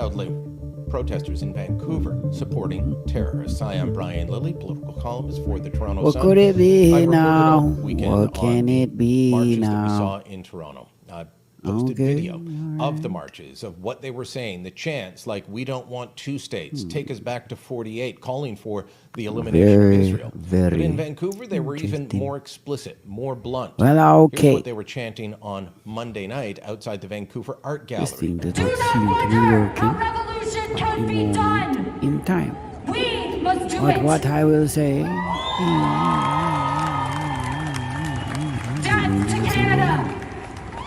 proudly. Protesters in Vancouver supporting terrorists. Hi, I'm Brian Lilly, political columnist for the Toronto What Sun. could it be I reported now? all weekend What can on the it be marches now? that we saw in Toronto. I posted video of the marches, of what they were saying, the chants like, we don't want two states, take us back to 48, calling for the elimination of Israel. But in Vancouver, they were even more explicit, more blunt. Well, okay. Here's what they were chanting on Monday night outside the Vancouver Art This Gallery. thing does Do not not seem to be wonder working how revolution can at be the moment done. in time. We must do But it. what I will say, Death to Canada.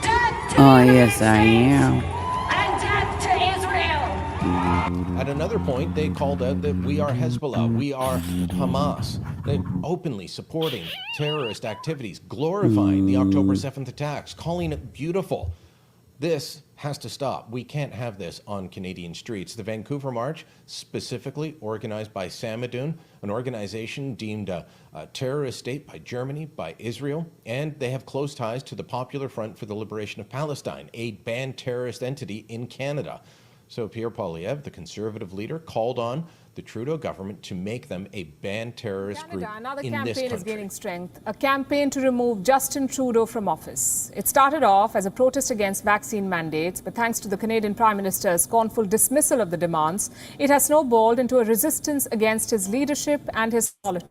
Death to oh the yes, I United am. States. And death to Israel. At another point, they called out that we are Hezbollah, we are Hamas. They openly supporting terrorist activities, glorifying the October 7th attacks, calling it beautiful. This has to stop. We can't have this on Canadian streets. The Vancouver March, specifically organized by Samadoun, an organization deemed a terrorist state by Germany, by Israel, and they have close ties to the Popular Front for the Liberation of Palestine, a banned terrorist entity in Canada. So Pierre Poilievre, the Conservative leader, called on the Trudeau government to make them a banned terrorist group Another in this campaign country. is gaining strength, a campaign to remove Justin Trudeau from office. It started off as a protest against vaccine mandates, but thanks to the Canadian Prime Minister's scornful dismissal of the demands, it has snowballed into a resistance against his leadership and his policies.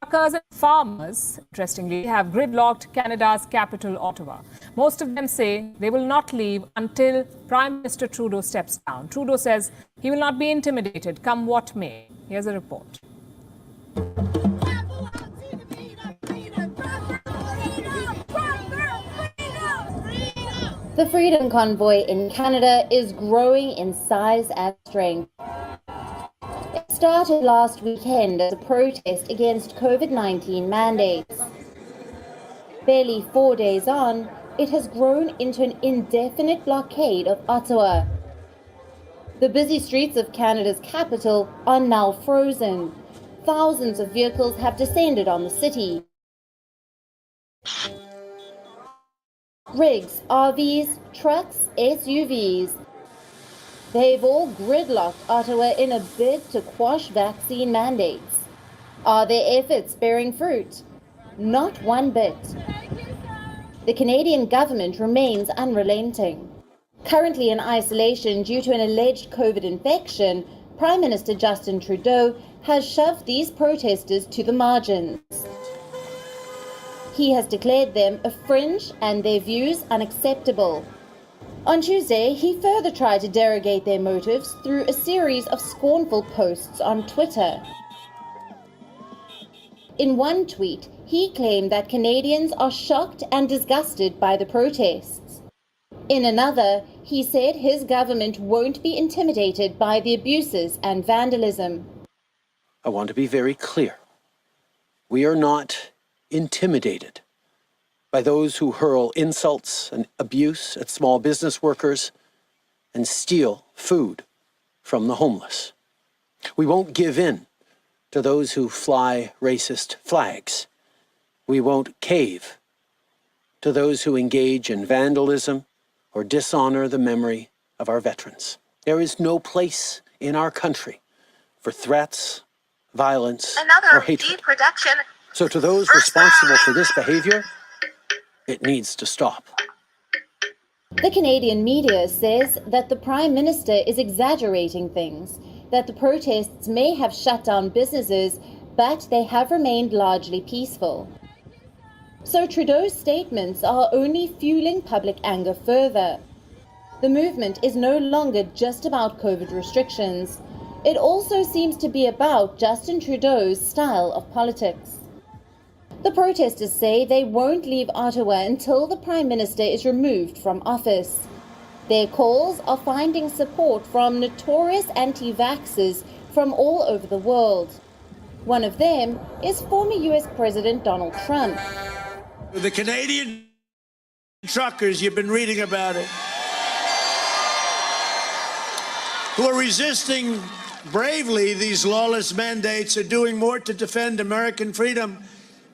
Truckers and farmers, interestingly, have gridlocked Canada's capital, Ottawa. Most of them say they will not leave until Prime Minister Trudeau steps down. Trudeau says he will not be intimidated, come what may. Here's a report. The Freedom Convoy in Canada is growing in size and strength. It started last weekend as a protest against COVID-19 mandates. Barely 4 days on, it has grown into an indefinite blockade of Ottawa. The busy streets of Canada's capital are now frozen. Thousands of vehicles have descended on the city. Rigs, RVs, trucks, SUVs. They've all gridlocked Ottawa in a bid to quash vaccine mandates. Are their efforts bearing fruit? Not one bit. The Canadian government remains unrelenting. Currently in isolation due to an alleged COVID infection, Prime Minister Justin Trudeau has shoved these protesters to the margins. He has declared them a fringe and their views unacceptable. On Tuesday, he further tried to derogate their motives through a series of scornful posts on Twitter. In one tweet, he claimed that Canadians are shocked and disgusted by the protests. In another, he said his government won't be intimidated by the abuses and vandalism. I want to be very clear. We are not intimidated by those who hurl insults and abuse at small business workers and steal food from the homeless. We won't give in to those who fly racist flags. We won't cave to those who engage in vandalism or dishonor the memory of our veterans. There is no place in our country for threats, violence, or hatred. So to those responsible for this behavior, it needs to stop. The Canadian media says that the Prime Minister is exaggerating things, that the protests may have shut down businesses, but they have remained largely peaceful. So Trudeau's statements are only fueling public anger further. The movement is no longer just about COVID restrictions. It also seems to be about Justin Trudeau's style of politics. The protesters say they won't leave Ottawa until the Prime Minister is removed from office. Their calls are finding support from notorious anti-vaxxers from all over the world. One of them is former US President Donald Trump. The Canadian truckers, you've been reading about it, who are resisting bravely these lawless mandates, are doing more to defend American freedom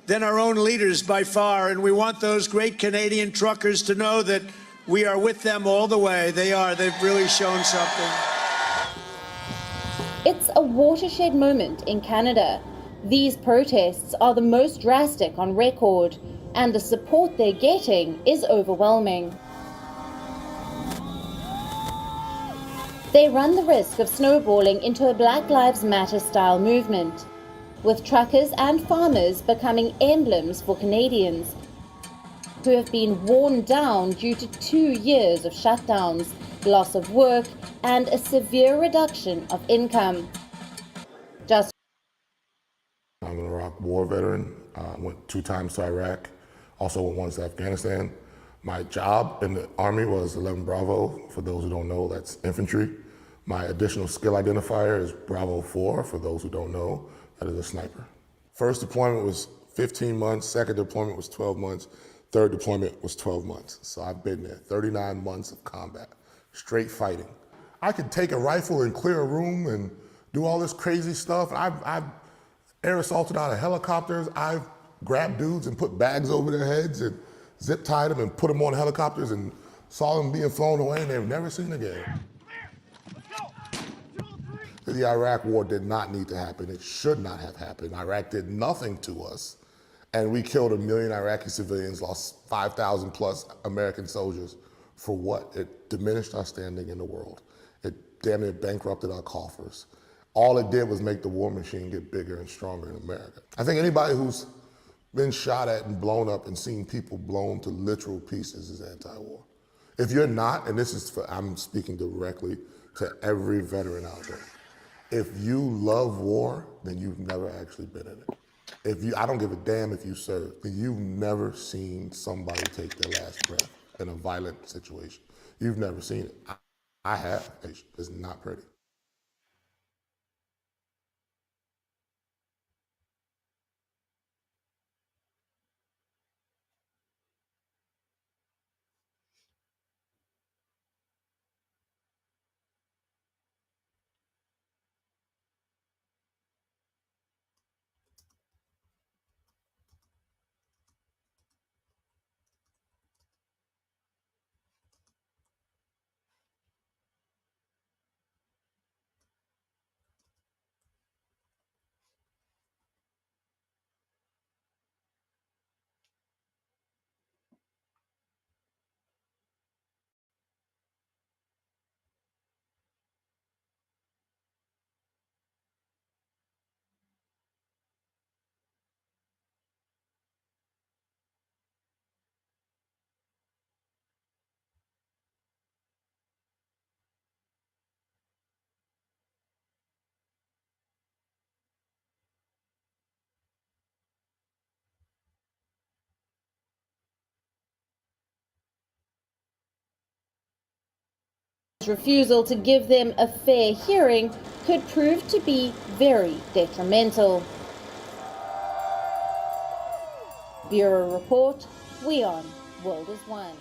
than our own leaders by far. And we want those great Canadian truckers to know that we are with them all the way. They are. They've really shown something. It's a watershed moment in Canada. These protests are the most drastic on record, and the support they're getting is overwhelming. They run the risk of snowballing into a Black Lives Matter-style movement, with truckers and farmers becoming emblems for Canadians who have been worn down due to 2 years of shutdowns, loss of work, and a severe reduction of income. Just I'm an Iraq War veteran. Went 2 times to Iraq, also went once to Afghanistan. My job in the Army was 11 Bravo. For those who don't know, that's infantry. My additional skill identifier is Bravo 4. For those who don't know, that is a sniper. First deployment was 15 months. Second deployment was 12 months. Third deployment was 12 months. So I've been there, 39 months of combat, straight fighting. I could take a rifle and clear a room and do all this crazy stuff. I've air assaulted out of helicopters. I've grabbed dudes and put bags over their heads and zip tied them and put them on helicopters and saw them being flown away and they've never seen again. The Iraq war did not need to happen. It should not have happened. Iraq did nothing to us. And we killed 1 million Iraqi civilians, lost 5,000 plus American soldiers. For what? It diminished our standing in the world. It damn near bankrupted our coffers. All it did was make the war machine get bigger and stronger in America. I think anybody who's been shot at and blown up and seen people blown to literal pieces is anti-war. If you're not, and this is I'm speaking directly to every veteran out there. If you love war, then you've never actually been in it. I don't give a damn if you serve, then you've never seen somebody take their last breath in a violent situation. You've never seen it. I have. It's not pretty. refusal to give them a fair hearing could prove to be very detrimental. Bureau Report, WION, World is One.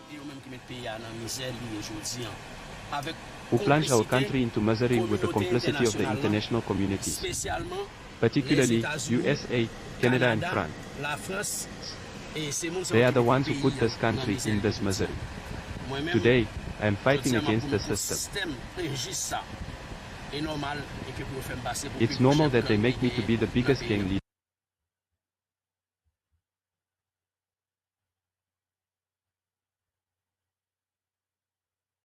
Who plunge our country into misery with the complicity of the international communities, particularly USA, Canada and France. They are the ones who put this country in this misery. Today, I am fighting against the system. It's normal that they make me to be the biggest gang leader.